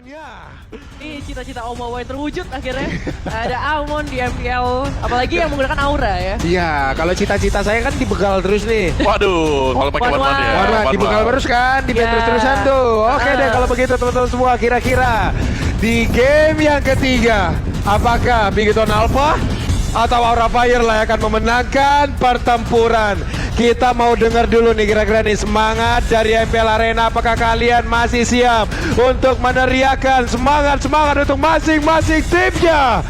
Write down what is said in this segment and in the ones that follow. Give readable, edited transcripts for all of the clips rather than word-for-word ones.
Ya. Ini cita-cita Om Wawa yang terwujud akhirnya. Ada Amon di MPL, apalagi yang menggunakan aura ya. Iya, kalau cita-cita saya kan dibegal terus nih. Waduh, kalau pakai One-one. one-one ya. Warna One-one. dibegal terus kan, di Ya. terus-terusan tuh. Oke deh kalau begitu teman-teman semua, kira-kira di game yang ketiga, apakah Bigiton Alpha atau Aura Fire lah yang akan memenangkan pertempuran? Kita mau dengar dulu nih kira-kira nih semangat dari MPL Arena. Apakah kalian masih siap untuk meneriakan semangat-semangat untuk masing-masing timnya?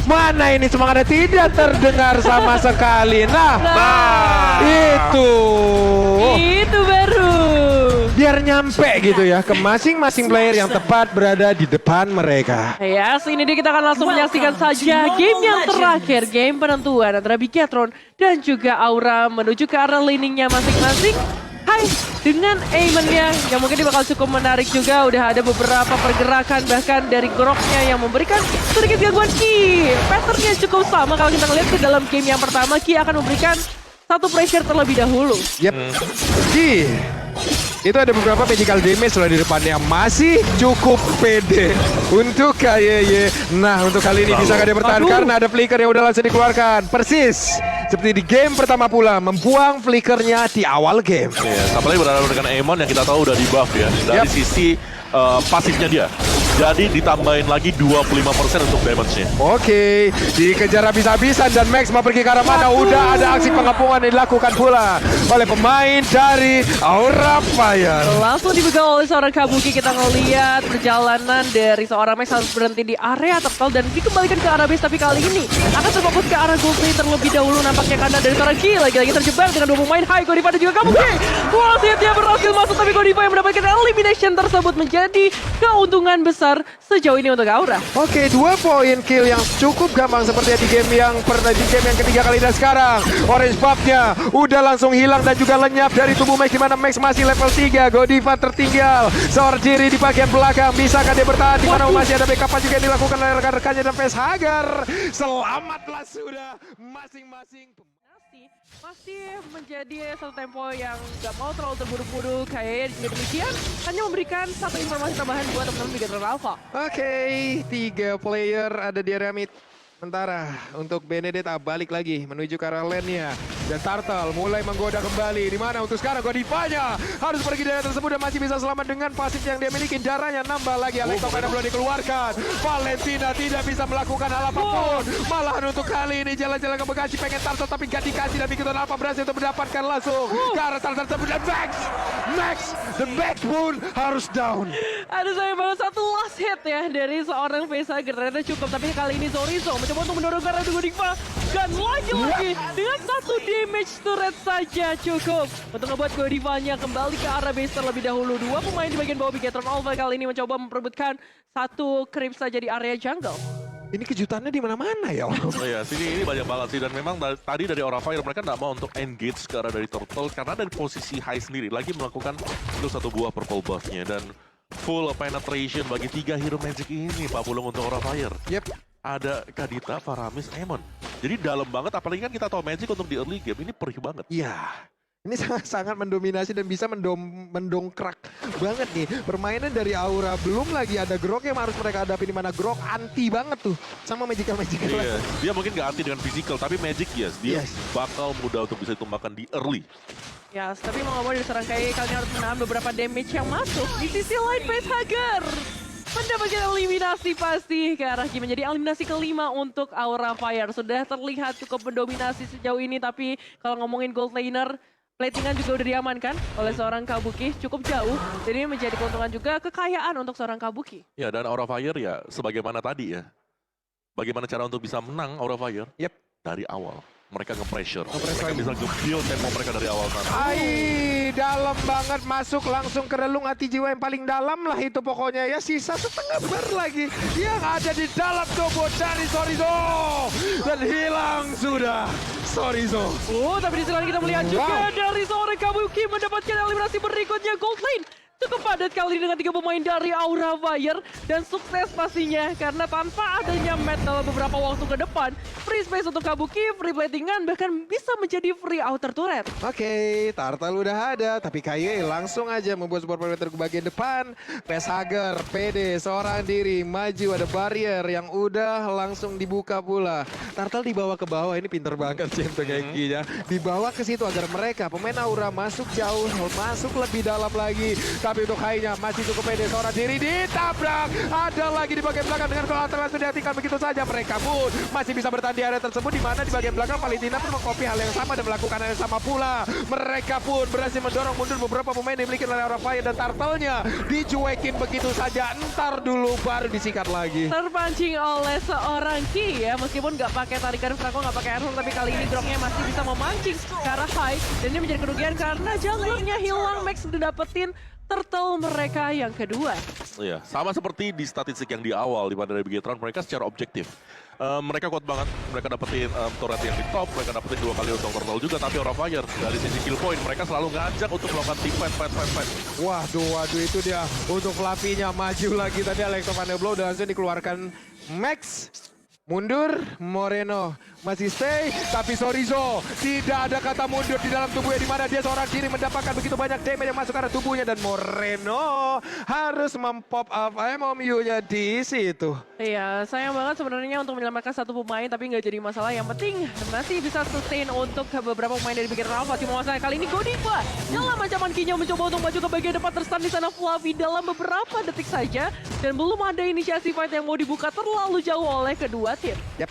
Mana ini semangatnya tidak terdengar sama sekali. Nah, itu. Itu baru. Biar nyampe gitu ya ke masing-masing player yang tepat berada di depan mereka. Ya, ini dia kita akan langsung menyaksikan saja game yang terakhir, game penentuan antara Bigetron dan juga Aura menuju ke arah laningnya masing-masing. Hai, dengan aimennya yang mungkin dia bakal cukup menarik juga. Udah ada beberapa pergerakan bahkan dari Groknya yang memberikan sedikit gangguan Ki. Patternnya cukup sama kalau kita ngeliat ke dalam game yang pertama. Ki akan memberikan satu pressure terlebih dahulu. Yep. Ji, itu ada beberapa magical damage loh di depannya. Masih cukup pede untuk KYY. Nah, untuk kali ini bisa dia bertahan karena ada flicker yang udah langsung dikeluarkan. Persis seperti di game pertama pula, membuang flickernya di awal game. Iya, apalagi berhadapan dengan Amon yang kita tahu udah di buff ya. Dari sisi pasifnya dia. Jadi ditambahin lagi 25% untuk damage-nya. Oke, dikejar habis-habisan dan Max mau pergi ke arah mana? Udah ada aksi pengepungan yang dilakukan pula oleh pemain dari Aura Fire. Langsung dibegal oleh seorang Kabuki. Kita ngeliat perjalanan dari seorang Max harus berhenti di area turtle dan dikembalikan ke arah base. Tapi kali ini akan terfokus ke arah Goldplay terlebih dahulu. Nampaknya karena dari seorang Ki lagi-lagi terjebak dengan dua pemain. Hai, Godiva dan juga Kabuki. Wasit dia berhasil masuk tapi Godiva yang mendapatkan elimination tersebut menjadi keuntungan besar sejauh ini untuk Aura. Oke, 2 poin kill yang cukup gampang seperti di game yang ketiga kali dan sekarang orange buff-nya udah langsung hilang dan juga lenyap dari tubuh Max, di mana Max masih level 3. Godiva tertinggal seorang diri di bagian belakang. Bisakah dia bertahan di mana masih ada backup juga yang dilakukan oleh rekan-rekannya dan Facehagar. Selamatlah sudah masing-masing. Masih menjadi satu tempo yang gak mau terlalu terburu-buru kayaknya demikian. Hanya memberikan satu informasi tambahan buat teman-teman Bigetron Alpha. Oke, 3 player ada di area mid. Sementara untuk Benedetta balik lagi menuju ke arah lane-nya. Dan Turtle mulai menggoda kembali. Di mana untuk sekarang Godivanya harus pergi dari tersebut dan masih bisa selamat dengan pasif yang dia miliki. Darahnya nambah lagi. Alektopena belum dikeluarkan. Valentina tidak bisa melakukan hal apapun. Malahan untuk kali ini jalan-jalan ke Bekasi pengen Turtle tapi gak dikasih. Dan Bigetron Alpha berhasil untuk mendapatkan langsung ke arah Turtle tersebut. Dan Max, the backbone harus down. Aduh, saya baru satu last hit ya dari seorang Facehagar. Ternyata cukup, tapi kali ini Zorizo mencoba untuk mendorong ke arah Godiva. Dan lagi-lagi dengan satu damage turret saja cukup untuk membuat Godivanya kembali ke arah base terlebih dahulu. Dua pemain di bagian bawah Bigetron Alpha kali ini mencoba memperebutkan satu creep saja di area jungle. Ini kejutannya di mana-mana ya. Oh iya, sini ini banyak banget sih. Dan memang tadi dari Aura Fire mereka nggak mau untuk engage ke arah dari Turtle. Karena dari posisi high sendiri lagi melakukan itu satu buah purple buff-nya. Dan full penetration bagi 3 hero magic ini Pak Pulung untuk Aura Fire. Yep. Ada Kadita, Faramis, Amon. Jadi dalam banget, apalagi kan kita tahu Magic untuk di early game, ini perih banget. Iya. Ini sangat mendominasi dan bisa mendongkrak banget nih permainan dari Aura. Belum lagi ada Grok yang harus mereka hadapi, di mana Grok anti banget tuh sama magical. Iya, dia mungkin nggak anti dengan physical, tapi Magic dia bakal mudah untuk bisa ditumbangkan di early. Ya, tapi mau ngomong diserang kayak kalian harus menahan beberapa damage yang masuk. Di sisi lain Facehagar mendapatkan eliminasi pasti ke arah Ki, menjadi eliminasi kelima untuk Aura Fire. Sudah terlihat cukup mendominasi sejauh ini, tapi kalau ngomongin gold laner, platingan juga udah diamankan oleh seorang Kabuki cukup jauh. Jadi menjadi keuntungan juga kekayaan untuk seorang Kabuki. Ya, dan Aura Fire ya sebagaimana tadi ya. Bagaimana cara untuk bisa menang Aura Fire? Yep. Dari awal. Mereka nge-pressure. Mereka bisa nge-build tempo mereka dari awal sana. Hai, dalam banget masuk langsung ke relung hati jiwa yang paling dalam lah itu pokoknya ya. Sisa setengah bar lagi yang ada di dalam tubuh dari Zorizo. Dan hilang sudah Zorizo. Tapi di sisi lain kita melihat juga dari seorang Kabuki mendapatkan eliminasi berikutnya gold lane. cukup padat kali ini dengan 3 pemain dari Aura Fire. Dan sukses pastinya karena tanpa adanya Matt dalam beberapa waktu ke depan, free space untuk Kabuki, free platingan, bahkan bisa menjadi free outer turret. Oke, Turtle udah ada, tapi KYE langsung aja membuat support perimeter ke bagian depan. Facehugger, PD, seorang diri, maju, ada barrier yang udah langsung dibuka pula. Turtle dibawa ke bawah, ini pinter banget Cento Genki ya. Dibawa ke situ agar mereka, pemain Aura masuk jauh, masuk lebih dalam lagi. Tapi untuk Hai-nya masih cukup PD, seorang diri ditabrak. Ada lagi di bagian belakang dengan counter langsung dihentikan begitu saja. Mereka pun masih bisa bertahan di area tersebut, di mana di bagian belakang Valentina pun mengcopy hal yang sama dan melakukan hal yang sama pula. Mereka pun berhasil mendorong mundur beberapa pemain yang dimiliki oleh Aura Fire dan Turtle-nya dicuekin begitu saja. Entar dulu baru disikat lagi. Terpancing oleh seorang Ki ya, meskipun nggak pakai tarikan Franco, nggak pakai airflow, tapi kali ini Groknya masih bisa memancing ke arah High. Dan ini menjadi kerugian karena junglernya hilang, Max dapetin Turtle mereka yang kedua. Iya, sama seperti di statistik yang di awal, di mana dari Bigetron mereka secara objektif. Mereka kuat banget, mereka dapetin turret yang di top, mereka dapetin 2 kali untuk Turtle juga, tapi Aura Fire dari sisi kill point, mereka selalu ngajak untuk melakukan team fight. Waduh, itu dia. Untuk Flavinya maju lagi tadi Electro Blow dan langsung dikeluarkan Max. Mundur, Moreno masih stay, tapi Sorizo tidak ada kata mundur di dalam tubuhnya, di mana dia seorang diri mendapatkan begitu banyak damage yang masuk ke arah tubuhnya, dan Moreno harus mempop up MOMU-nya di situ. Iya, sayang banget sebenarnya untuk menyelamatkan satu pemain, tapi nggak jadi masalah. Yang penting masih bisa sustain untuk beberapa pemain dari Bigetron Alpha. Cuma masalah kali ini Godiva dalam ancaman Kinya mencoba untuk maju ke bagian depan, terstun di sana Flavi dalam beberapa detik saja, dan belum ada inisiasi fight yang mau dibuka terlalu jauh oleh kedua tim. Yap.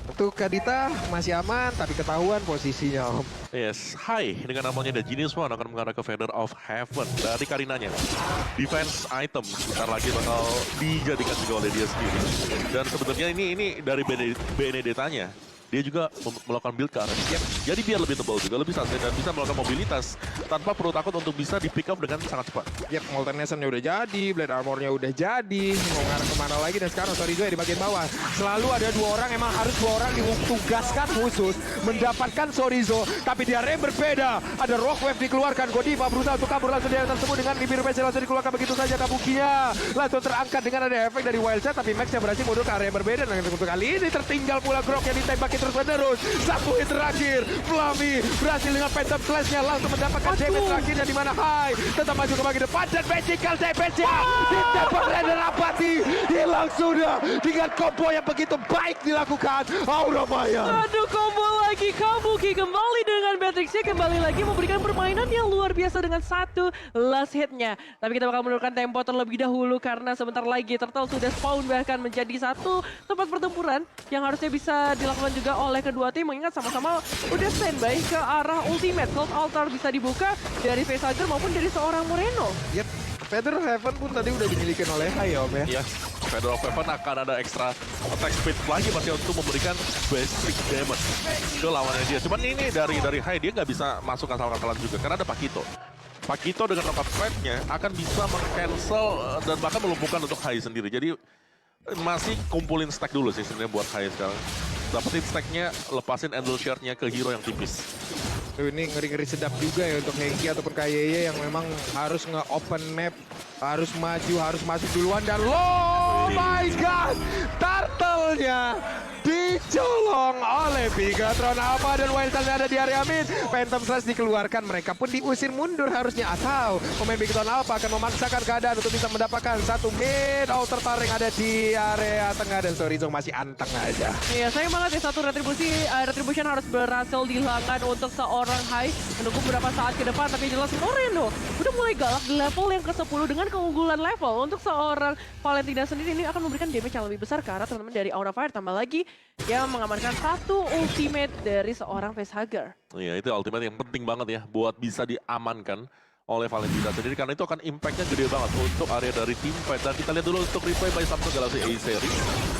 Untuk Kadita masih aman, tapi ketahuan posisinya, Om. Yes, Hai dengan namanya The Genius One akan mengarah ke Feather of Heaven dari Karinanya. Defense item sebentar lagi bakal dijadikan juga oleh dia sendiri. Dan sebenarnya ini dari Benedetta-nya. Dia juga melakukan build ke arah dia. Jadi biar lebih tebal juga, lebih santai dan bisa melakukan mobilitas tanpa perlu takut untuk bisa di pick up dengan sangat cepat. Yap, Molten Nation-nya udah jadi, Blade Armor-nya udah jadi, mau ngarah kemana lagi, dan sekarang Sorizo ya di bagian bawah. Selalu ada 2 orang, emang harus 2 orang ditugaskan khusus mendapatkan Sorizo, tapi di area yang berbeda. Ada Rock Wave dikeluarkan, Godiva berusaha untuk kabur langsung di area tersebut dengan bibir PC langsung dikeluarkan begitu saja Kabukinya. Langsung terangkat dengan ada efek dari Wild Shot, tapi Max yang berhasil mundur ke area yang berbeda, dan untuk kali ini tertinggal pula Grok yang ditembaki terus-menerus. 1 hit terakhir, Flavi berhasil dengan Phantom Slash-nya langsung mendapatkan damage terakhirnya, di mana Hai tetap maju ke bagian depan dan magical damage-nya ditembak Render Apati, hilang sudah dengan combo yang begitu baik dilakukan Aura Fire. Aduh, combo lagi Kabuki kembali dengan Matrix-nya, kembali lagi memberikan permainan yang luar biasa dengan 1 last hit-nya. Tapi kita bakal menurunkan tempo terlebih dahulu karena sebentar lagi Turtle sudah spawn, bahkan menjadi satu tempat pertempuran yang harusnya bisa dilakukan juga oleh kedua tim, mengingat sama-sama udah standby ke arah ultimate. Cloud Altar bisa dibuka dari Facehugger maupun dari seorang Moreno. Yep, Feather Heaven pun tadi udah dimiliki oleh Hai, Om ya. Yes, Feather of Heaven akan ada extra attack speed lagi masih untuk memberikan basic damage ke lawannya dia. Cuman ini dari Hai dia nggak bisa masuk asal-asalan juga karena ada Pakito. Pakito dengan knockout strike-nya akan bisa meng-cancel dan bahkan melumpuhkan untuk Hai sendiri. Jadi masih kumpulin stack dulu sih sebenarnya buat Hai sekarang. Dapetin stack-nya, lepasin Endless Shard-nya ke hero yang tipis. Ini ngeri-ngeri sedap juga ya untuk Hengki ataupun KYY yang memang harus nge-open map, harus maju, harus masuk duluan, dan oh my god, Turtle-nya dicolong oleh Bigetron Alpha dan Wild Child ada di area mid. Phantom Slash dikeluarkan, mereka pun diusir mundur harusnya, atau pemain Bigetron Alpha akan memaksakan keadaan untuk bisa mendapatkan 1 mid outer tower yang ada di area tengah, dan Sorizo masih anteng aja. Iya, sayang banget ya, satu retribution harus berhasil dihilangkan untuk seorang Hai menunggu beberapa saat ke depan, tapi jelas Moreno udah mulai galak di level yang ke-10 dengan keunggulan level. Untuk seorang Valentina sendiri ini akan memberikan damage yang lebih besar ke arah teman-teman dari Aura Fire, tambah lagi yang mengamankan 1 ultimate dari seorang Facehugger. Iya, itu ultimate yang penting banget ya buat bisa diamankan oleh Valentina sendiri, karena itu akan impact-nya gede banget untuk area dari tim fight. Dan kita lihat dulu untuk replay by Samsung Galaxy A series,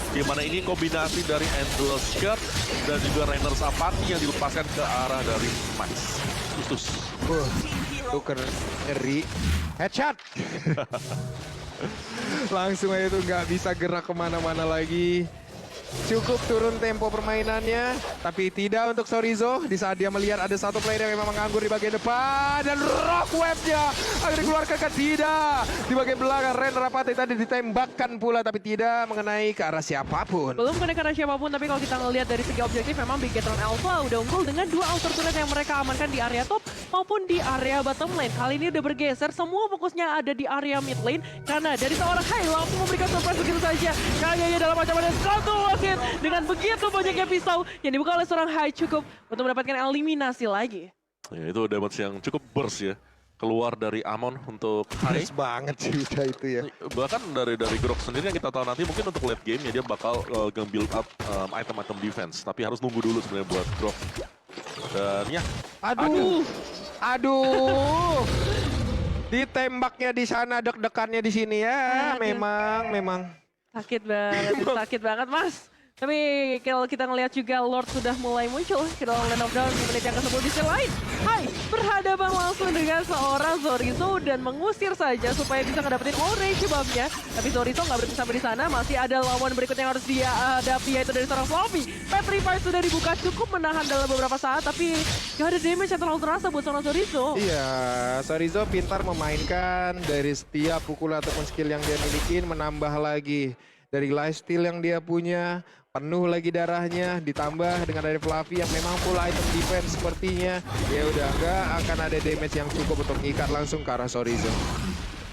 di mana ini kombinasi dari Endless Shard dan juga Rainer's Apathy yang dilepaskan ke arah dari Max. Justus. Tuker ngeri, headshot. Langsung aja itu nggak bisa gerak kemana-mana lagi. cukup turun tempo permainannya, tapi tidak untuk Sorizo. Di saat dia melihat ada satu player yang memang menganggur di bagian depan, dan rock webnya akan dikeluarkan ke tidak. Di bagian belakang, Ren Rapati tadi ditembakkan pula, tapi tidak mengenai ke arah siapapun. Belum kena ke arah siapapun, tapi kalau kita ngelihat dari segi objektif, memang Bigetron Alpha udah unggul dengan 2 alter turret yang mereka amankan di area top maupun di area bottom lane. Kali ini udah bergeser, semua fokusnya ada di area mid lane, karena dari seorang Hai langsung memberikan surprise begitu saja. Kayaknya dalam ancaman satu wasit dengan begitu banyaknya pisau yang dibuka oleh seorang Hai cukup untuk mendapatkan eliminasi lagi. Ya, itu damage yang cukup burst ya. Keluar dari Amon untuk Hai. Nice banget sih udah itu ya. Bahkan dari Grok sendiri yang kita tahu nanti mungkin untuk late game ya dia bakal nge-build up item-item defense. Tapi harus nunggu dulu sebenarnya buat Grok. Dan ya. Aduh. Ditembaknya di sana, deg-degannya di sini ya. Memang. Sakit banget Mas. Tapi kalau kita ngelihat juga Lord sudah mulai muncul ke dalam lane of dawn di menit yang ke-10 di sisi lain. Hai, berhadapan langsung dengan seorang Sorizo dan mengusir saja supaya bisa ngedapetin orange babnya. Tapi Sorizo nggak berhenti sampai di sana, masih ada lawan berikutnya yang harus dia hadapi yaitu dari seorang Fluffy. Petrify sudah dibuka, cukup menahan dalam beberapa saat, tapi gak ada damage yang terlalu terasa buat seorang Sorizo. Iya, Sorizo pintar memainkan dari setiap pukulan ataupun skill yang dia miliki, menambah lagi dari lifesteal yang dia punya. Penuh lagi darahnya, ditambah dengan dari Fluffy yang memang full item defense sepertinya. Ya udah, nggak akan ada damage yang cukup untuk ngikat langsung ke arah Sorizo.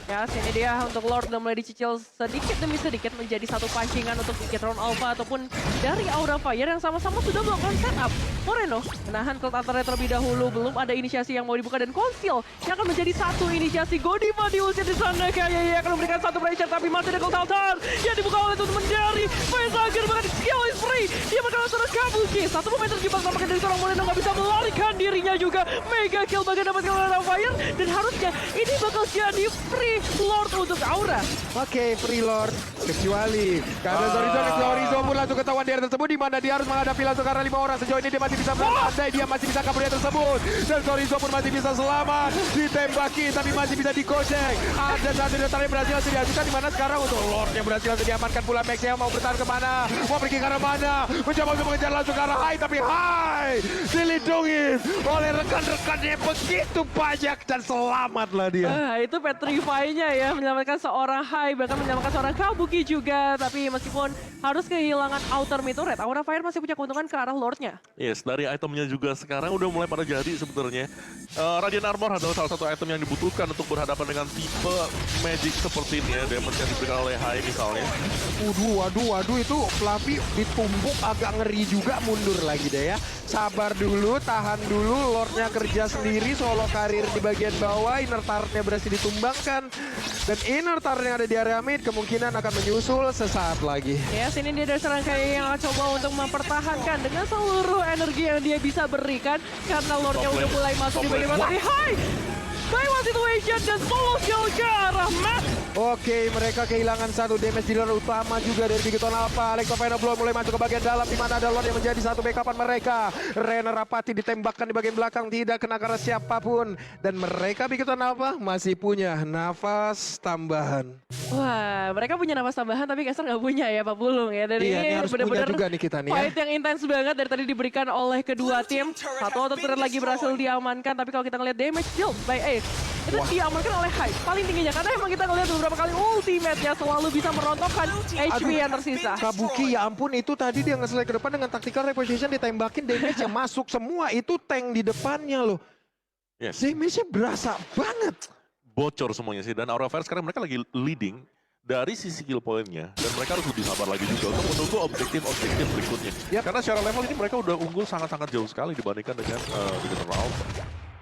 Ya, sini dia untuk Lord udah mulai dicicil sedikit demi sedikit menjadi satu pancingan untuk Bigetron Alpha ataupun dari Aura Fire yang sama-sama sudah melakukan setup. Moreno menahan Cult Hunter terlebih dahulu, belum ada inisiasi yang mau dibuka dan Conceal yang akan menjadi satu inisiasi. Godiva diusir di sana, kayaknya akan memberikan satu pressure tapi masih ada Cult Hunter yang dibuka oleh teman dari Faisagir, bahkan skill is free. Dia bakal terus Kabuki, satu pemain terjebak tampaknya dari seorang Moreno nggak bisa melarikan dirinya juga. Mega kill bagian dapatkan oleh Aura Fire dan harusnya ini bakal jadi free Lord untuk Aura. Oke, free Lord. Kecuali karena Sorizo pun langsung ketahuan di area tersebut di mana dia harus menghadapi langsung karena 5 orang. Sejauh ini dia masih bisa berandai, dia masih bisa kabur dari tersebut. Dan Sorizo pun masih bisa selamat. Ditembaki tapi masih bisa dikocek. Ada satu data yang berhasil diajukan di mana sekarang untuk Lord yang berhasil diamankan pula. Max yang mau bertahan kemana? Mau pergi ke arah mana? Mencoba untuk mengejar langsung ke arah Hai, tapi Hai dilindungi oleh rekan-rekannya begitu banyak dan selamatlah dia. Itu Petrify-nya ya, menyelamatkan seorang Hai, bahkan menyelamatkan seorang Kabuki juga. Tapi meskipun harus kehilangan outer mid turret, Aura Fire masih punya keuntungan ke arah Lord-nya. Yes, dari itemnya juga sekarang udah mulai pada jadi sebenarnya. Radiant Armor adalah salah satu item yang dibutuhkan untuk berhadapan dengan tipe Magic seperti ini ya. Damage yang diberikan oleh Hai misalnya. Waduh, itu Fluffy ditumbuk agak ngeri juga, mundur lagi deh ya. Sabar dulu, tahan dulu, Lordnya kerja sendiri, solo karir di bagian bawah, inner turret-nya berhasil ditumbangkan. Dan inner turret yang ada di area mid kemungkinan akan menyusul sesaat lagi. Ya, sini dia ada serangkaian yang coba untuk mempertahankan dengan seluruh energi yang dia bisa berikan. Karena Lordnya udah mulai masuk di bagian bawah. Hai! By one situation dan solo kill ke arah Matt. Oke, mereka kehilangan satu damage dealer utama juga dari Bigetron Alpha. Alexoveno belum mulai masuk ke bagian dalam di mana ada Lord yang menjadi satu backupan mereka. Ren Rapati ditembakkan di bagian belakang, tidak kena karena siapapun. Dan mereka Bigetron Alpha masih punya nafas tambahan. Wah, mereka punya nafas tambahan tapi Caster nggak punya ya Pak Pulung ya. Dan Iya, ini harus benar-benar punya juga nih kita nih ya. fight yang intens banget dari tadi diberikan oleh kedua tim. Satu outer turret lagi berhasil diamankan, tapi kalau kita ngeliat damage dealt by Ace, itu diamankan oleh Hai paling tingginya. Karena emang kita ngeliat beberapa kali ultimate-nya selalu bisa merontokkan HP yang tersisa. Kabuki, ya ampun, itu tadi dia nge-select ke depan dengan tactical reposition, ditembakin damage yang masuk semua. Itu tank di depannya loh. Yes. Damage-nya berasa banget. Bocor semuanya sih. Dan Aura Fire sekarang mereka lagi leading dari sisi kill point-nya. Dan mereka harus lebih sabar lagi juga untuk menunggu objektif-objektif berikutnya. Yap. Karena secara level ini mereka udah unggul sangat-sangat jauh sekali dibandingkan dengan Bigetron Alpha.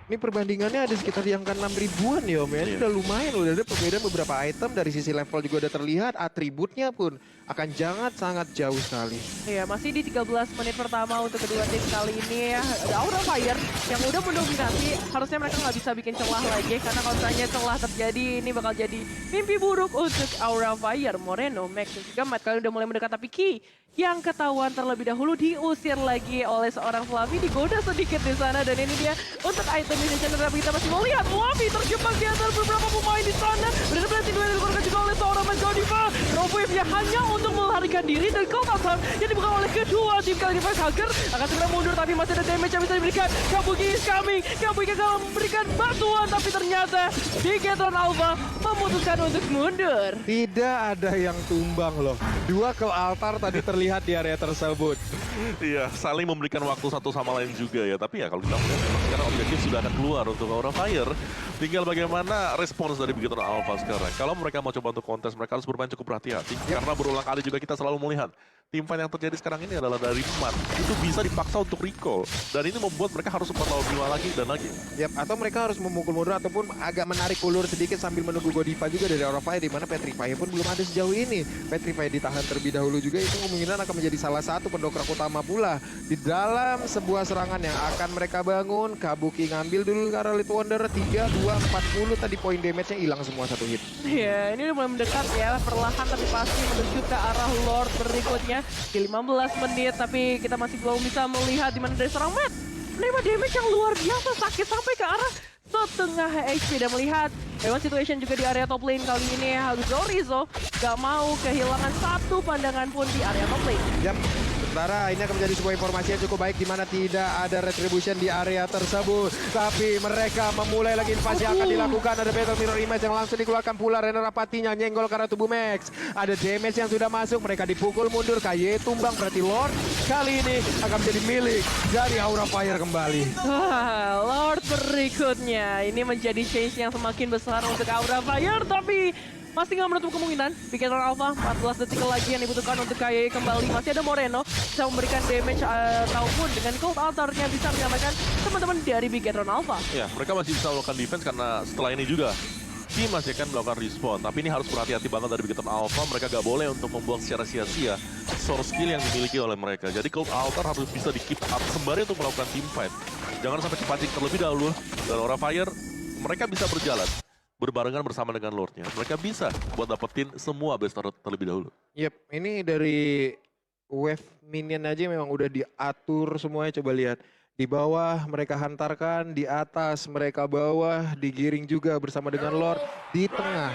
Ini perbandingannya ada sekitar di angka 6 ribuan ya Om ya. Ini udah lumayan, udah ada perbedaan beberapa item. Dari sisi level juga udah terlihat, atributnya pun akan sangat jauh sekali. Iya, masih di 13 menit pertama untuk kedua tim kali ini ya. Ada Aura Fire yang udah mendominasi. Harusnya mereka nggak bisa bikin celah lagi. Karena kalau misalnya celah terjadi, ini bakal jadi mimpi buruk untuk Aura Fire. Moreno, Max, dan juga Matt kalian udah mulai mendekat. Tapi Ki yang ketahuan terlebih dahulu diusir lagi oleh seorang Fluffy. Digoda sedikit di sana. Dan ini dia untuk item initiation. Tapi kita masih mau lihat Fluffy terjebak di antara beberapa pemain di sana. Benar-benar tidak dikeluarkan juga oleh seorang Matt Godiva. Dropwave damage-nya hanya untuk melarikan diri dari Cold Altar yang dibuka oleh kedua tim kali ini. Facehugger akan segera mundur tapi masih ada damage yang bisa diberikan. Kabuki is coming. Kabuki akan memberikan bantuan tapi ternyata Bigetron Alpha memutuskan untuk mundur. Tidak ada yang tumbang loh. Dua Cold Altar tadi terlihat di area tersebut. Iya, saling memberikan waktu satu sama lain juga ya. Tapi ya kalau kita melihat memang sekarang objektif sudah akan keluar untuk Aura Fire. Tinggal bagaimana respons dari Bigetron Alpha sekarang. Kalau mereka mau coba untuk kontes, mereka harus bermain cukup berhati-hati. Karena berulang kali juga kita selalu melihat tim fight yang terjadi sekarang ini adalah dari Mat. Itu bisa dipaksa untuk recall. Dan ini membuat mereka harus melawan 5 lagi dan lagi. Yap, atau mereka harus memukul mundur ataupun agak menarik ulur sedikit sambil menunggu Godiva juga dari Aura Fire, di mana Petrify pun belum ada sejauh ini. Petrify ditahan terlebih dahulu juga, itu kemungkinan akan menjadi salah satu pendongkrak utama pula di dalam sebuah serangan yang akan mereka bangun. Kabuki ngambil dulu ke arah Little Wonder, 3, 2, 40 tadi poin damage-nya hilang semua satu hit. Ya, ini udah mulai mendekat ya, perlahan tapi pasti menuju ke arah Lord berikutnya di 15 menit, tapi kita masih belum bisa melihat di mana dari seorang Matt menerima damage yang luar biasa, sakit sampai ke arah setengah HP. Dan melihat memang situation juga di area top lane kali ini, Rizzo gak mau kehilangan satu pandangan pun di area top lane. Yap. Sementara ini akan menjadi sebuah informasi yang cukup baik di mana tidak ada retribution di area tersebut. Tapi mereka memulai lagi invasi yang akan dilakukan. Ada Battle Mirror Image yang langsung dikeluarkan pula. Renner Apatinya nyenggol ke arah tubuh Max. Ada damage yang sudah masuk. Mereka dipukul mundur. KY tumbang. Berarti Lord kali ini akan menjadi milik dari Aura Fire kembali. Wah, Lord berikutnya. Ini menjadi change yang semakin besar untuk Aura Fire. Tapi masih nggak menutup kemungkinan. Bigetron Alpha 14 detik lagi yang dibutuhkan untuk KY kembali. Masih ada Moreno bisa memberikan damage ataupun dengan Cold Altar-nya bisa menyelamatkan teman-teman dari Bigetron Alpha. Ya, mereka masih bisa melakukan defense karena setelah ini juga tim masih akan melakukan respawn. Tapi ini harus berhati-hati banget dari Bigetron Alpha. Mereka gak boleh untuk membuang secara sia-sia source skill yang dimiliki oleh mereka. Jadi Cold Altar harus bisa di keep up sembari untuk melakukan team fight. Jangan sampai kepancing terlebih dahulu. Dan Aura Fire, mereka bisa berjalan berbarengan bersama dengan Lordnya. Mereka bisa buat dapetin semua base turret terlebih dahulu. Yep, ini dari wave minion aja memang udah diatur semuanya. Coba lihat. Di bawah mereka hantarkan, di atas mereka bawah, digiring juga bersama dengan Lord. Di tengah,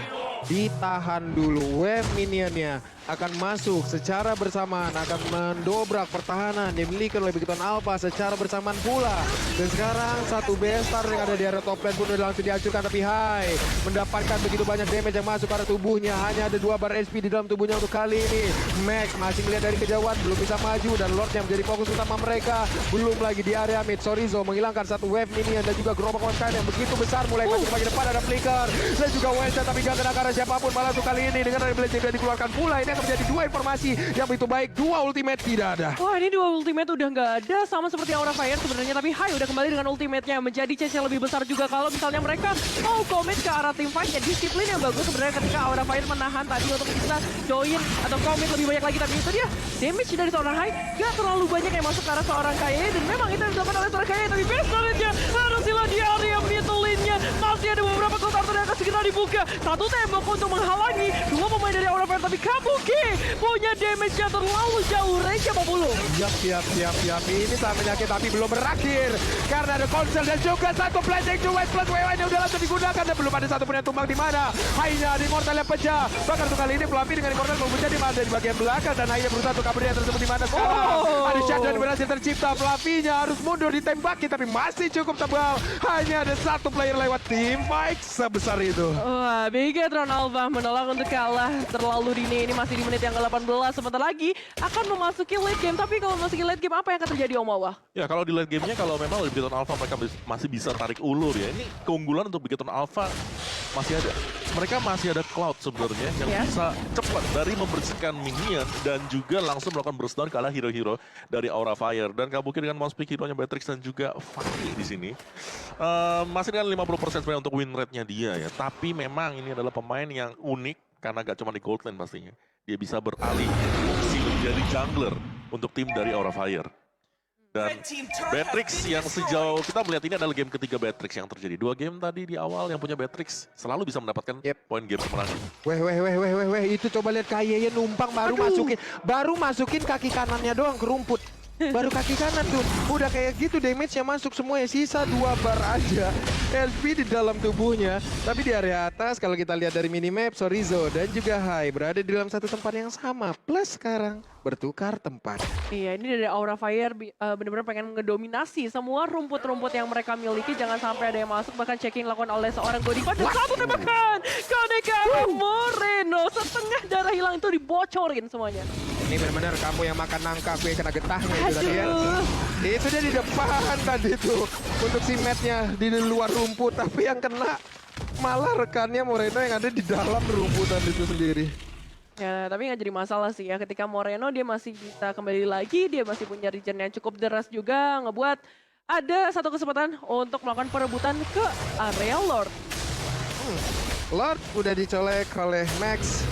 ditahan dulu. Wave minionnya akan masuk secara bersamaan, akan mendobrak pertahanan yang dimiliki oleh Bigetron Alpha secara bersamaan pula. Dan sekarang satu bestar yang ada di area top lane pun udah langsung dihancurkan, tapi Hai mendapatkan begitu banyak damage yang masuk ke arah tubuhnya. Hanya ada 2 bar SP di dalam tubuhnya untuk kali ini. Max masih melihat dari kejauhan, belum bisa maju, dan Lord yang menjadi fokus utama mereka. Belum lagi di area mid, Rizzo menghilangkan satu wave minion dan juga gerobak one yang begitu besar. Mulai masuk ke depan, ada flicker dan juga Wensa, tapi gak kena ke arah siapapun. Malah untuk kali ini dengan ada blade yang dikeluarkan pula, ini akan menjadi 2 informasi yang begitu baik. 2 ultimate tidak ada. Wah, ini 2 ultimate udah nggak ada, sama seperti Aura Fire sebenarnya, tapi Hai udah kembali dengan ultimate-nya, menjadi chance yang lebih besar juga kalau misalnya mereka mau commit ke arah team fight. Ya disiplin yang bagus sebenarnya ketika Aura Fire menahan tadi untuk bisa join atau commit lebih banyak lagi, tapi itu dia damage dari seorang Hai gak terlalu banyak yang masuk ke arah seorang KY, dan memang itu yang dilakukan oleh seorang KY, tapi best knowledge-nya harus hilang di area middle lane-nya. Masih ada beberapa kotak yang akan segera dibuka, satu tembok untuk menghalangi 2 pemain dari Aura Fire, tapi Kabuki punya damage-nya terlalu jauh, range 50. Siap. Ini sangat menyakit tapi belum berakhir. Karena ada Konsel dan juga satu flashing to West plus WW yang udah langsung digunakan. Dan belum ada satupun yang tumbang di mana. Hanya di Immortal yang pecah. Bahkan untuk kali ini Fluffy dengan Immortal belum pecah di mana, di bagian belakang. Dan hanya berusaha untuk kabur yang tersebut di mana sekarang. Ada shotgun berhasil tercipta. Fluffy-nya harus mundur ditembaki tapi masih cukup tebal. Hanya ada satu player lewat tim fight sebesar itu. Wah, Bigetron Alpha menolak untuk kalah terlalu dini. Ini masih di menit yang ke-18. Sebentar lagi akan memasuki late game. Tapi kalau memasuki late game, apa yang akan terjadi, Om Awa? Ya, kalau di late gamenya, kalau memang Bigetron Alpha mereka masih bisa tarik ulur ya. Ini keunggulan untuk Bigetron Alpha masih ada. Mereka masih ada Cloud sebenarnya yang bisa cepat dari membersihkan minion dan juga langsung melakukan burst down ke arah hero-hero dari Aura Fire. Dan Kabuki dengan mouse pick hero-nya Beatrix dan juga Fanny di sini. Masih dengan 50% sebenarnya untuk win rate-nya dia ya. Tapi memang ini adalah pemain yang unik karena gak cuma di gold lane pastinya. Dia bisa beralih fungsi menjadi jungler untuk tim dari Aura Fire. Dan Beatrix yang sejauh kita melihat ini adalah game ketiga Beatrix yang terjadi. 2 game tadi di awal yang punya Beatrix selalu bisa mendapatkan poin game kemenangan. Weh, itu coba lihat KY numpang baru masukin kaki kanannya doang ke rumput. Baru kaki kanan tuh. Udah kayak gitu damage-nya masuk semuanya. Sisa 2 bar aja. LP di dalam tubuhnya. Tapi di area atas kalau kita lihat dari minimap, Sorizo dan juga Hai berada di dalam satu tempat yang sama. Plus sekarang bertukar tempat. Iya, ini dari Aura Fire benar-benar pengen ngedominasi semua rumput-rumput yang mereka miliki. Jangan sampai ada yang masuk, bahkan checking dilakukan oleh seorang Godiva. Dan satu tembakan! Kode ke arah Moreno. Setengah darah hilang itu dibocorin semuanya. Ini benar-benar kamu yang makan nangka, aku yang kena getahnya itu tadi ya. Aduh. Itu dia di depan tadi tuh. Untuk si Matt-nya di luar rumput. Tapi yang kena malah rekannya Moreno yang ada di dalam rumputan itu sendiri. Ya, tapi nggak jadi masalah sih ya. Ketika Moreno dia masih bisa kembali lagi, dia masih punya regen yang cukup deras juga, ngebuat ada satu kesempatan untuk melakukan perebutan ke area Lord. Lord udah dicolek oleh Max.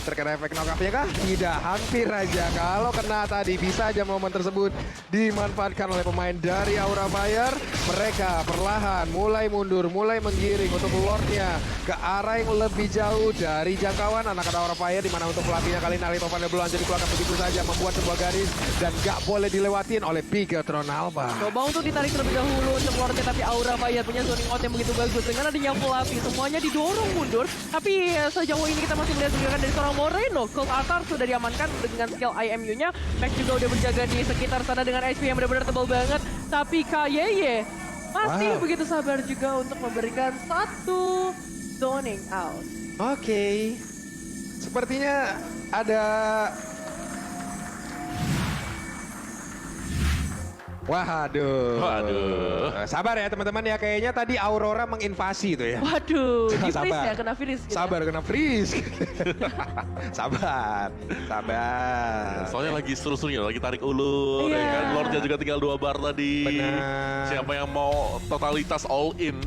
Terkena efek knock-up-nya kah? Tidak, hampir aja. Kalau kena tadi, bisa aja momen tersebut dimanfaatkan oleh pemain dari Aura Fire. Mereka perlahan mulai mundur, mulai menggiring untuk Lordnya ke arah yang lebih jauh dari jangkauan anak-anak Aura Fire, di mana untuk pelatihnya kali ini Alito Van der Blanc jadi keluarkan begitu saja, membuat sebuah garis dan gak boleh dilewatin oleh Bigetron Alba. Coba untuk ditarik terlebih dahulu untuk Lordnya, tapi Aura Fire punya zoning out yang begitu bagus. Dengan adanya pelatih, semuanya didorong mundur. Tapi sejauh ini kita masih melihat dari seorang Moreno. Cold Altar sudah diamankan dengan skill IMU-nya. Max juga udah berjaga di sekitar sana dengan HP yang benar-benar tebal banget. Tapi KYY masih begitu sabar juga untuk memberikan satu zoning out. Oke. Sepertinya ada... Waduh. Sabar ya teman-teman ya, kayaknya tadi Aurora menginvasi itu ya. Waduh, di freeze Sabar. ya, kena freeze. Gitu. Sabar, kena freeze. Sabar. Soalnya lagi seru-serunya, lagi tarik ulur, Iya. ya kan? Lordnya juga tinggal 2 bar tadi. Benar. Siapa yang mau totalitas all in,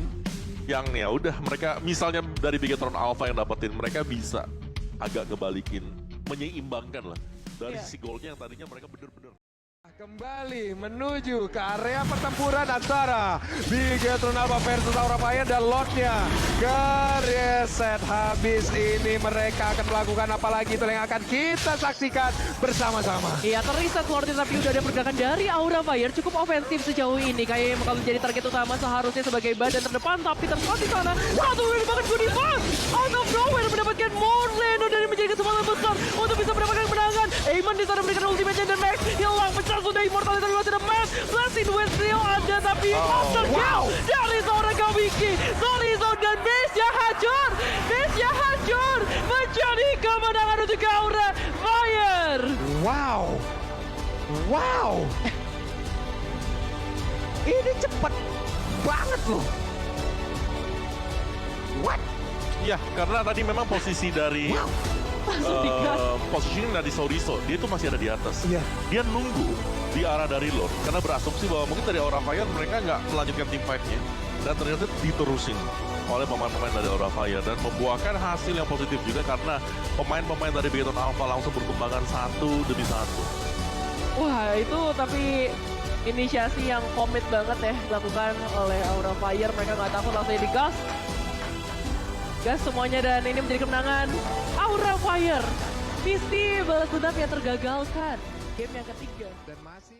yang ya udah mereka misalnya dari Bigetron Alpha yang dapetin, mereka bisa agak ngebalikin, menyeimbangkan lah dari Iya. sisi goalnya yang tadinya mereka bener-bener. Kembali menuju ke area pertempuran antara Bigetron Alpha versus Aura Fire dan Lordnya. Ke reset habis ini mereka akan melakukan apa lagi, itu yang akan kita saksikan bersama-sama. Iya, teriset Lordnya tapi udah ada pergerakan dari Aura Fire cukup ofensif sejauh ini. Kayaknya bakal menjadi target utama seharusnya sebagai badan terdepan, tapi tepat di sana. Satu dari bahkan Godiva out of nowhere mendapatkan Moreno dan menjadi kesempatan besar untuk bisa mendapatkan kemenangan. Aiman di sana memberikan ultimate dan Max hilang pecah sudah immortality masih ada Max. Blessing West Rio ada tapi monster kill dari seorang Kawiki. Sorizo dan base-nya hancur. Base-nya hancur menjadi kemenangan untuk Aura Fire. Wow. Ini cepet banget loh. What? Ya, karena tadi memang posisi dari Langsung digas. positioning dari Sorizo, dia itu masih ada di atas. Iya. Dia nunggu di arah dari Lord karena berasumsi bahwa mungkin dari Aura Fire mereka nggak melanjutkan team fight-nya, dan ternyata diterusin oleh pemain-pemain dari Aura Fire dan membuahkan hasil yang positif juga karena pemain-pemain dari Bigetron Alpha langsung berkembangan satu demi satu. Wah, itu tapi inisiasi yang komit banget ya dilakukan oleh Aura Fire. Mereka nggak takut, langsung digas. Gas semuanya dan ini menjadi kemenangan Aura Fire. Misi balas dendam yang tergagalkan. Game yang ketiga. Dan masih